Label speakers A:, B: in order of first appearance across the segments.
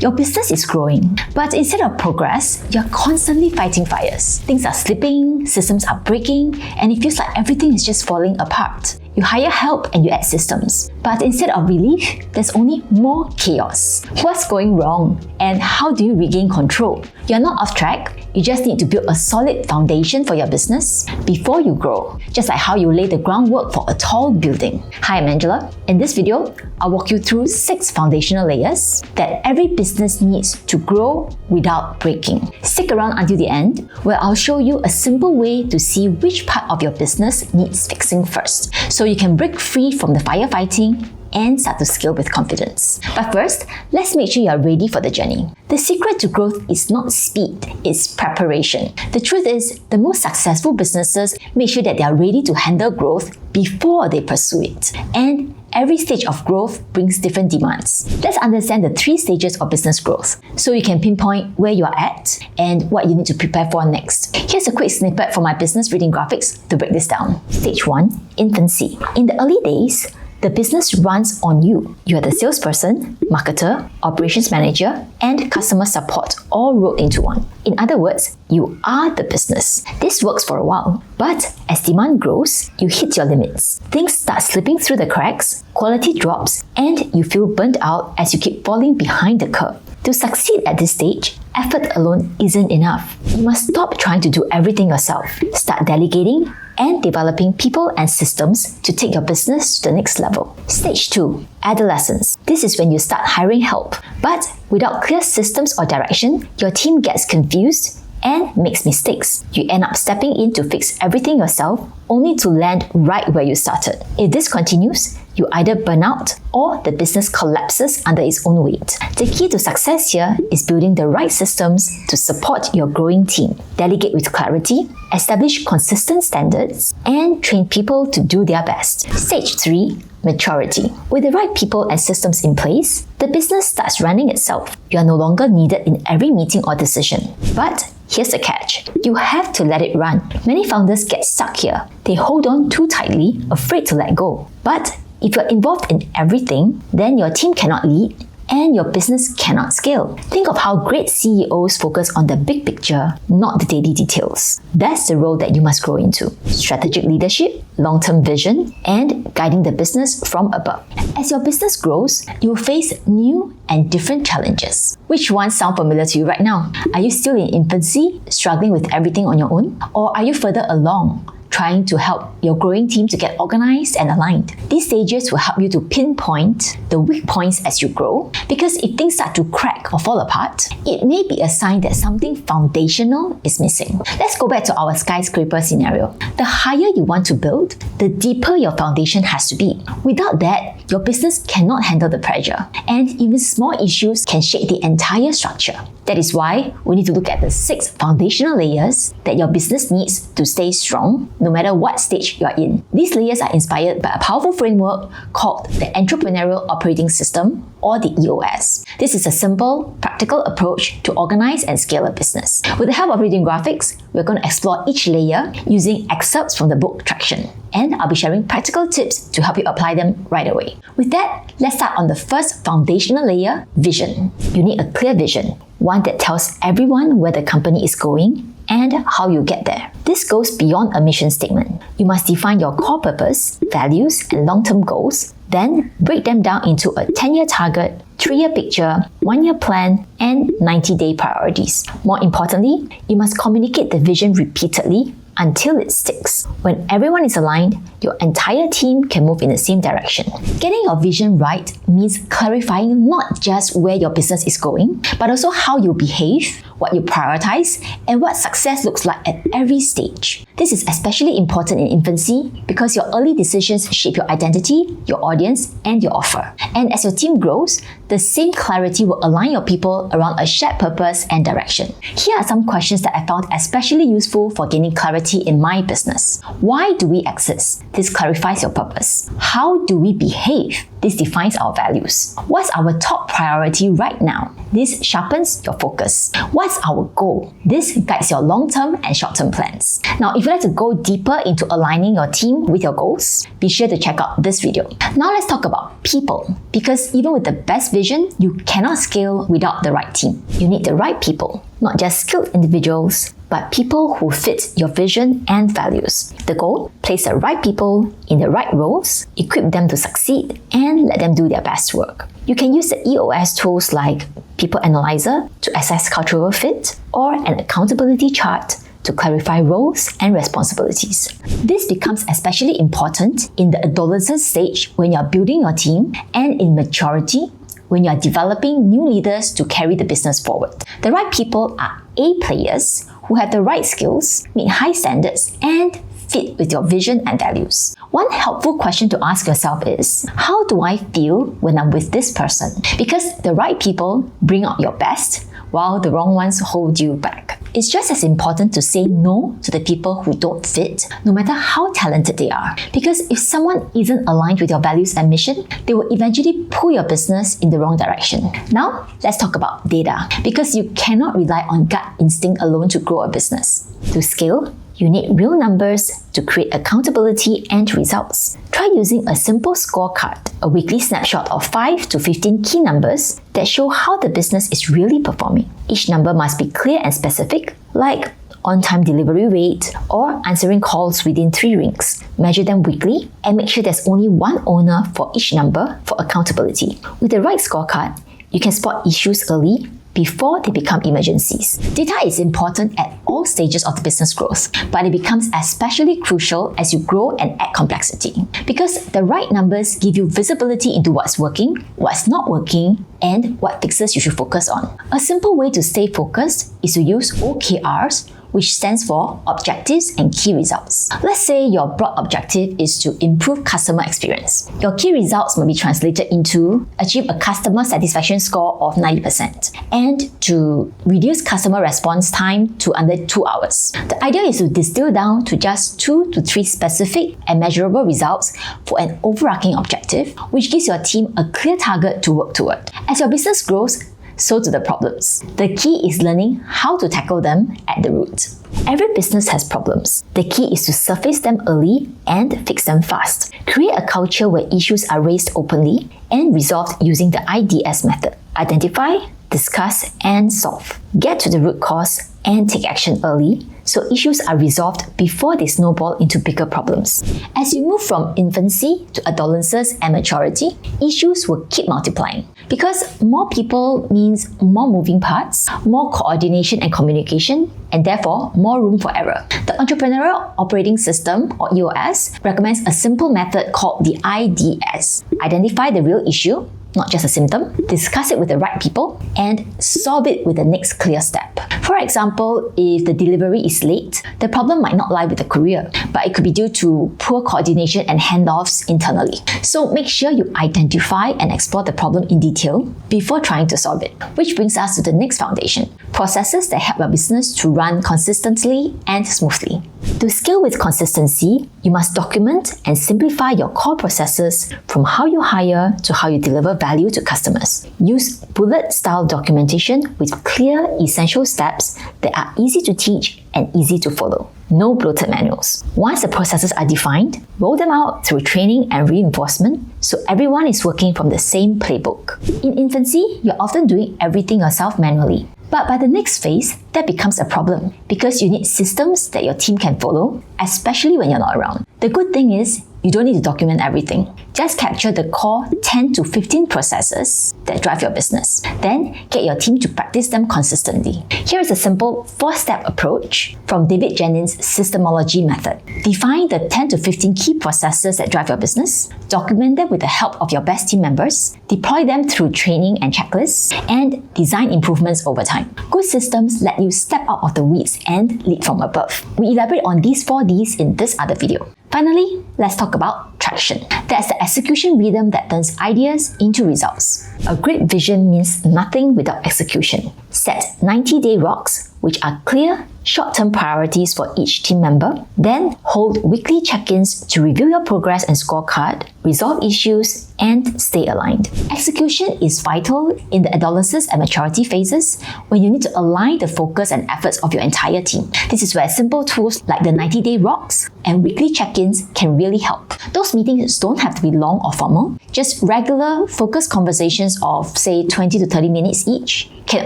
A: Your business is growing, but instead of progress, you're constantly fighting fires. Things are slipping, systems are breaking, and it feels like everything is just falling apart. You hire help and you add systems. But instead of relief, there's only more chaos. What's going wrong? And how do you regain control? You're not off track. You just need to build a solid foundation for your business before you grow, just like how you lay the groundwork for a tall building. Hi, I'm Angela. In this video, I'll walk you through 6 foundational layers that every business needs to grow without breaking. Stick around until the end, where I'll show you a simple way to see which part of your business needs fixing first, so you can break free from the firefighting and start to scale with confidence. But first, let's make sure you're ready for the journey. The secret to growth is not speed, it's preparation. The truth is, the most successful businesses make sure that they are ready to handle growth before they pursue it. And every stage of growth brings different demands. Let's understand the 3 stages of business growth, so you can pinpoint where you are at and what you need to prepare for next. Here's a quick snippet from my business reading graphics to break this down. Stage 1, infancy. In the early days, the business runs on you. You are the salesperson, marketer, operations manager, and customer support all rolled into one. In other words, you are the business. This works for a while, but as demand grows, you hit your limits. Things start slipping through the cracks, quality drops, and you feel burnt out as you keep falling behind the curve. To succeed at this stage, effort alone isn't enough. You must stop trying to do everything yourself. Start delegating and developing people and systems to take your business to the next level. Stage 2, adolescence. This is when you start hiring help, but without clear systems or direction, your team gets confused and makes mistakes. You end up stepping in to fix everything yourself, only to land right where you started. If this continues, you either burn out or the business collapses under its own weight. The key to success here is building the right systems to support your growing team. Delegate with clarity, establish consistent standards, and train people to do their best. Stage 3, maturity. With the right people and systems in place, the business starts running itself. You are no longer needed in every meeting or decision. But here's the catch. You have to let it run. Many founders get stuck here. They hold on too tightly, afraid to let go. But if you're involved in everything, then your team cannot lead and your business cannot scale. Think of how great CEOs focus on the big picture, not the daily details. That's the role that you must grow into. Strategic leadership, long-term vision, and guiding the business from above. As your business grows, you will face new and different challenges. Which ones sound familiar to you right now? Are you still in infancy, struggling with everything on your own? Or are you further along, trying to help your growing team to get organized and aligned? These stages will help you to pinpoint the weak points as you grow, because if things start to crack or fall apart, it may be a sign that something foundational is missing. Let's go back to our skyscraper scenario. The higher you want to build, the deeper your foundation has to be. Without that, your business cannot handle the pressure, and even small issues can shake the entire structure. That is why we need to look at the 6 foundational layers that your business needs to stay strong, no matter what stage you are in. These layers are inspired by a powerful framework called the Entrepreneurial Operating System, or the EOS. This is a simple, practical approach to organize and scale a business. With the help of reading graphics, we're going to explore each layer using excerpts from the book Traction. And I'll be sharing practical tips to help you apply them right away. With that, let's start on the first foundational layer, vision. You need a clear vision, one that tells everyone where the company is going and how you get there. This goes beyond a mission statement. You must define your core purpose, values, and long-term goals, then break them down into a 10-year target, 3-year picture, 1-year plan, and 90-day priorities. More importantly, you must communicate the vision repeatedly until it sticks. When everyone is aligned, your entire team can move in the same direction. Getting your vision right means clarifying not just where your business is going, but also how you behave, what you prioritize, and what success looks like at every stage. This is especially important in infancy because your early decisions shape your identity, your audience, and your offer. And as your team grows, the same clarity will align your people around a shared purpose and direction. Here are some questions that I found especially useful for gaining clarity in my business. Why do we exist? This clarifies your purpose. How do we behave? This defines our values. What's our top priority right now? This sharpens your focus. What's What's our goal? This guides your long-term and short-term plans. Now, if you'd like to go deeper into aligning your team with your goals, be sure to check out this video. Now let's talk about people, because even with the best vision, you cannot scale without the right team. You need the right people, not just skilled individuals, but people who fit your vision and values. The goal: place the right people in the right roles, equip them to succeed, and let them do their best work. You can use the EOS tools like People Analyzer to assess cultural fit, or an accountability chart to clarify roles and responsibilities. This becomes especially important in the adolescent stage when you're building your team, and in maturity when you're developing new leaders to carry the business forward. The right people are A players who have the right skills, meet high standards, and fit with your vision and values. One helpful question to ask yourself is, how do I feel when I'm with this person? Because the right people bring out your best, while the wrong ones hold you back. It's just as important to say no to the people who don't fit, no matter how talented they are. Because if someone isn't aligned with your values and mission, they will eventually pull your business in the wrong direction. Now, let's talk about data, because you cannot rely on gut instinct alone to grow a business. To scale, you need real numbers to create accountability and results. Try using a simple scorecard, a weekly snapshot of 5 to 15 key numbers that show how the business is really performing. Each number must be clear and specific, like on-time delivery rate or answering calls within 3 rings. Measure them weekly and make sure there's only one owner for each number for accountability. With the right scorecard, you can spot issues early before they become emergencies. Data is important at all stages of the business growth, but it becomes especially crucial as you grow and add complexity. Because the right numbers give you visibility into what's working, what's not working, and what fixes you should focus on. A simple way to stay focused is to use OKRs, which stands for Objectives and Key Results. Let's say your broad objective is to improve customer experience. Your key results may be translated into achieve a customer satisfaction score of 90% and to reduce customer response time to under 2 hours. The idea is to distill down to just 2 to 3 specific and measurable results for an overarching objective, which gives your team a clear target to work toward. As your business grows, so do the problems. The key is learning how to tackle them at the root. Every business has problems. The key is to surface them early and fix them fast. Create a culture where issues are raised openly and resolved using the IDS method. Identify, discuss, and solve. Get to the root cause and take action early so issues are resolved before they snowball into bigger problems. As you move from infancy to adolescence and maturity, issues will keep multiplying. Because more people means more moving parts, more coordination and communication, and therefore more room for error. The Entrepreneurial Operating System, or EOS, recommends a simple method called the IDS. Identify the real issue, not just a symptom, discuss it with the right people, and solve it with the next clear step. For example, if the delivery is late, the problem might not lie with the courier, but it could be due to poor coordination and handoffs internally. So make sure you identify and explore the problem in detail before trying to solve it. Which brings us to the next foundation: processes that help your business to run consistently and smoothly. To scale with consistency, you must document and simplify your core processes from how you hire to how you deliver value to customers. Use bullet-style documentation with clear, essential steps that are easy to teach and easy to follow. No bloated manuals. Once the processes are defined, roll them out through training and reinforcement so everyone is working from the same playbook. In infancy, you're often doing everything yourself manually. But by the next phase, that becomes a problem because you need systems that your team can follow, especially when you're not around. The good thing is, you don't need to document everything. Just capture the core 10 to 15 processes that drive your business. Then get your team to practice them consistently. Here is a simple 4-step approach from David Jennings' Systemology method. Define the 10 to 15 key processes that drive your business. Document them with the help of your best team members. Deploy them through training and checklists. And design improvements over time. Good systems let you step out of the weeds and lead from above. We elaborate on these 4 Ds in this other video. Finally, let's talk about traction. That's the execution rhythm that turns ideas into results. A great vision means nothing without execution. Set 90-day rocks which are clear, short-term priorities for each team member. Then hold weekly check-ins to review your progress and scorecard, resolve issues, and stay aligned. Execution is vital in the adolescence and maturity phases when you need to align the focus and efforts of your entire team. This is where simple tools like the 90-day rocks and weekly check-ins can really help. Those meetings don't have to be long or formal. Just regular, focused conversations of, say, 20 to 30 minutes each can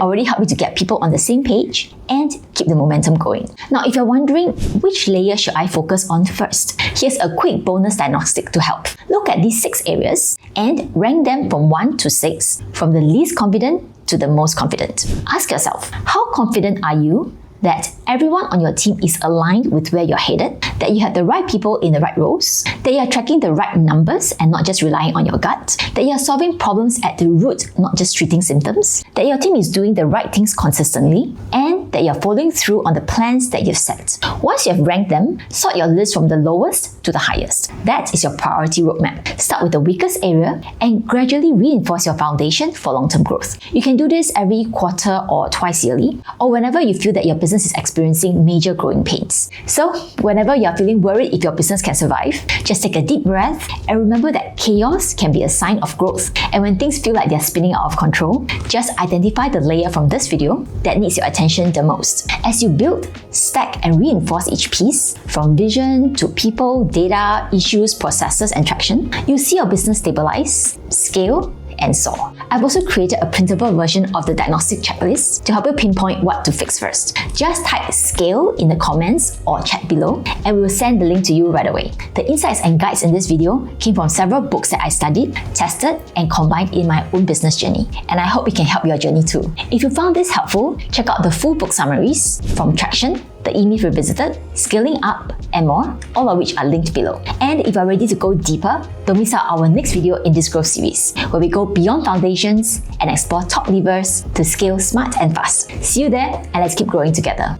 A: already help you to get people on the same page and keep the momentum going. Now, if you're wondering which layer should I focus on first, here's a quick bonus diagnostic to help. Look at these 6 areas and rank them from 1 to 6, from the least confident to the most confident. Ask yourself, how confident are you that everyone on your team is aligned with where you're headed, that you have the right people in the right roles, that you're tracking the right numbers and not just relying on your gut, that you're solving problems at the root, not just treating symptoms, that your team is doing the right things consistently, and that you're following through on the plans that you've set. Once you have ranked them, sort your list from the lowest to the highest. That is your priority roadmap. Start with the weakest area and gradually reinforce your foundation for long-term growth. You can do this every quarter or twice yearly, or whenever you feel that your business is experiencing major growing pains. So, whenever you're feeling worried if your business can survive, just take a deep breath and remember that chaos can be a sign of growth. And when things feel like they're spinning out of control, just identify the layer from this video that needs your attention the most. As you build, stack, and reinforce each piece, from vision to people, data, issues, processes, and traction, you'll see your business stabilize, scale, and soar. I've also created a printable version of the diagnostic checklist to help you pinpoint what to fix first. Just type scale in the comments or chat below and we will send the link to you right away. The insights and guides in this video came from several books that I studied, tested, and combined in my own business journey, and I hope it can help your journey too. If you found this helpful, check out the full book summaries from Traction, The E-Myth Revisited, Scaling Up, and more, all of which are linked below. And if you're ready to go deeper, don't miss out our next video in this growth series, where we go beyond foundations and explore top levers to scale smart and fast. See you there, and let's keep growing together.